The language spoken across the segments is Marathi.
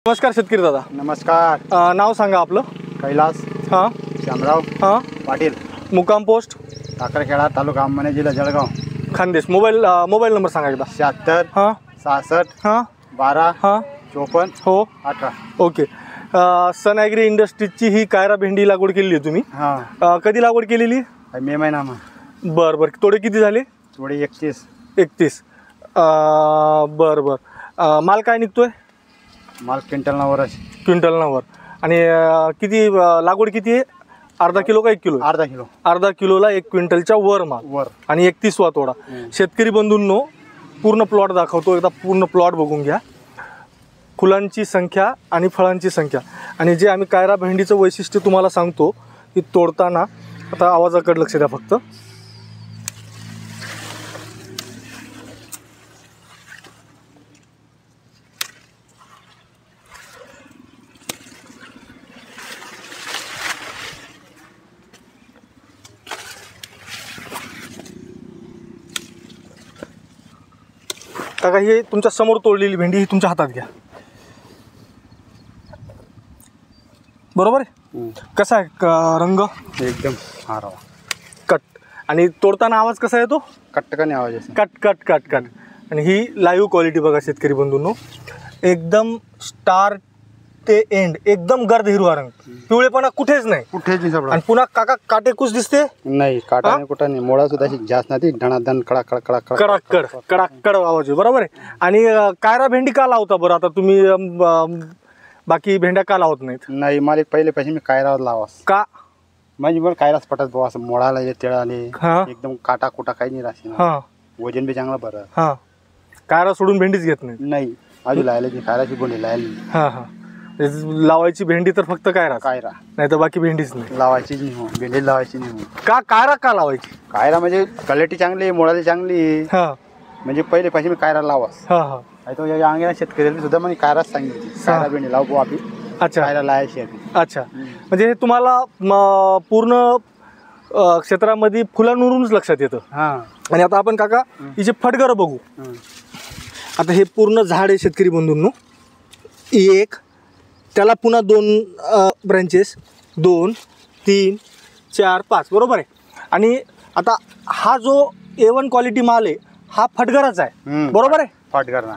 नमस्कार शेतकरी दादा. नमस्कार. नाव सांगा आपलं. कैलास हां श्यामराव हां पाटील, मुक्काम पोस्ट टाकरखेडा, तालुका अंबरनाथ, जिल्हा जळगाव. खानदेश. मोबाईल नंबर सांगा एकदा. 76 हां 66 हां 12 हां 54 हो 18. ओके. सन ॲग्री इंडस्ट्रीजची ही कायरा भेंडी लागवड केलेली आहे तुम्ही. हां कधी लागवड केलेली? मे महिना मग. बरं बरं. तोडे किती झाले? थोडी 31. बरं बरं. माल काय निघतोय? माल क्विंटलनावरच. क्विंटलनावर. आणि किती लागवड किती आहे? अर्धा किलो का 1 किलो? अर्धा किलो. अर्धा किलोला 1 क्विंटलच्या वर माल वर. आणि 31वा तोडा. शेतकरी बंधूंनो, पूर्ण प्लॉट दाखवतो, एकदा पूर्ण प्लॉट बघून घ्या. फुलांची संख्या आणि फळांची संख्या. आणि जे आम्ही कायरा भेंडीचं वैशिष्ट्य तुम्हाला सांगतो की तोडताना, आता आवाजाकडे लक्ष द्या फक्त. काका, ही तुमच्या समोर तोडलेली भेंडी ही तुमच्या हातात घ्या. बरोबर आहे? कसा आहे रंग? एकदम हारावा. कट. आणि तोडताना आवाज कसा येतो? कटकन आवाज येतो. Cut cut cut cut. आणि ही लाईव्ह क्वालिटी बघा शेतकरी बंधूंनो, एकदम स्टार्ट ते एंड एकदम गर्द हिरवा रंग, पिवळेपणा कुठेच नाही. कुठेच नाही सापडा. आणि पुन्हा काका काटेकुस दिसते नाही, काटा नाही, कुठं नाही. मोळा सुद्धा जास्त नाही. धनाधन कडा कडा कडा कडाकड कडाकड आवाज आहे. बरोबर आहे. आणि कायरा भेंडी का लावता बरं? आता तुम्ही बाकी भेंड्या का लावत नाहीत? नाही, मला पहिले पैसे मी कायरावर लावास का? म्हणजे मला कायराच पटत भाऊ. असं मोळाला ये तेळाले हां एकदम काटा कुटा काही नाही राहते. हां वजन बी चांगलं बरं. हां. कायरा सोडून भेंडीच घेत नाही? नाही, अजून लायला की कायराची बोंडी लायली. हां हां. लावायची भेंडी तर फक्त कायरा, कायरा नाही तर बाकी भेंडीच नाही. लावायचीच नाही. हो, भेंडी लावायची नाही. हो, का कायरा का लावायची? कायरा म्हणजे क्वालिटी चांगली आहे, मोळाली चांगली आहे. हां म्हणजे पहिले पैसे मी कायरा लावास. हां हां. तो या अंगेला शेतकऱ्याला सुद्धा म्हणजे कायराच सांगितली. कायरा भेंडी लावू आपण. अच्छा कायरा लावायची आहे. अच्छा. म्हणजे हे तुम्हाला पूर्ण क्षेत्रामध्ये फुलांवरूनच लक्षात येतं. हां. आणि आता आपण काका हिचे फटगर बघू. आता हे पूर्ण झाड आहे शेतकरी बंधूंनो. एक, त्याला पुन्हा 2 ब्रँचेस, 2 3 4 5, बरोबर आहे. आणि आता हा जो A1 क्वालिटी माल आहे हा फटगराचा आहे, बरोबर आहे. फटगर ना.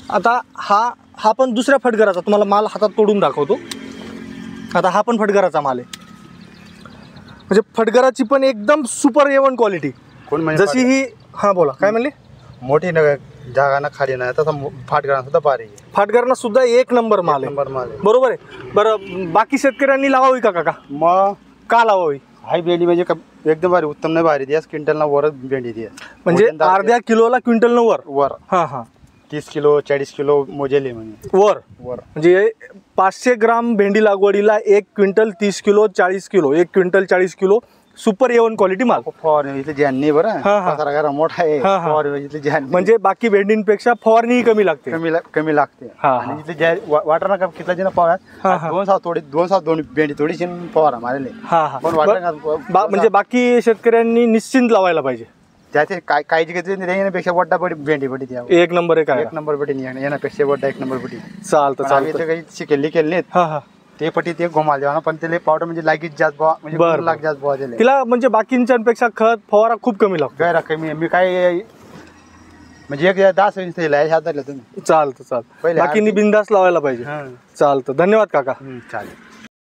आता हा पण दुसऱ्या फटगराचा, तुम्हाला माल हातात तोडून दाखवतो. आता हा पण फटगराचा माल आहे. म्हणजे फटगराची पण एकदम सुपर A1 क्वालिटी. कोण म्हणजे जशी ही. हां बोला, काय म्हणले? मोठी न जागा ना खाली नाही तसा फाटगरांना सुद्धा भारी आहे. फाटगरांना सुद्धा 1 नंबर माल आहे. नंबर माल आहे. बरोबर आहे. बरं, बाकी शेतकऱ्यांनी लावावी का काका? मग का लावावी? हाय भेंडी म्हणजे एकदम भारी, उत्तम नाही भारी दियास. क्विंटलना वरच भेंडी दिया. म्हणजे अर्ध्या किलोला क्विंटल वर. वर. हां हां. 30 किलो 40 किलो मोजेले म्हणजे वर. वर. म्हणजे 500 ग्राम भेंडी लागवडीला 1 quintal 30 kilo 40 kilo, 1 quintal 40 kilo super A1 quality माल. फवारणी इथले ज्यांनी बरं. हां, हां. पसारा घरा मोठा आहे. हां, हां. फवारणी इथले ज्यांनी म्हणजे बाकी भेंडींपेक्षा फवारणी कमी लागते. कमी लागते. हां, आणि इथले ज्या वाटर ना कितला जिना हां, फवारा हां. 2 साल भेंडी थोडीशी फवारा मारले. हां हां. पण वाटर म्हणजे बाकी शेतकऱ्यांनी निश्चिंत लावायला पाहिजे. त्याचे काळजी घेतली येण्यापेक्षा वड्डा पडी भेंडी पडी द्या. 1 नंबर आहे. काय 1 नंबर पडी येण्यापेक्षा वड्डा 1 नंबर पडी. चालतं. चालतं. काही शिकेली केली नाहीत. हां हां. ते पटी ते घुमाल देवा ना. पण ते पावडर म्हणजे लागीच जास्त बुवा, म्हणजे बरं. लाग जास्त बुवा दिले. तिला म्हणजे बाकींच्यापेक्षा खत फवारा खूप कमी लागतो. गैरा कमी. मी काय म्हणजे 10 इंच ह्यात धरलं तुम्ही. चालतं. पहिले बाकींनी बिंदास लावायला पाहिजे. चालतं. धन्यवाद काका. चालेल.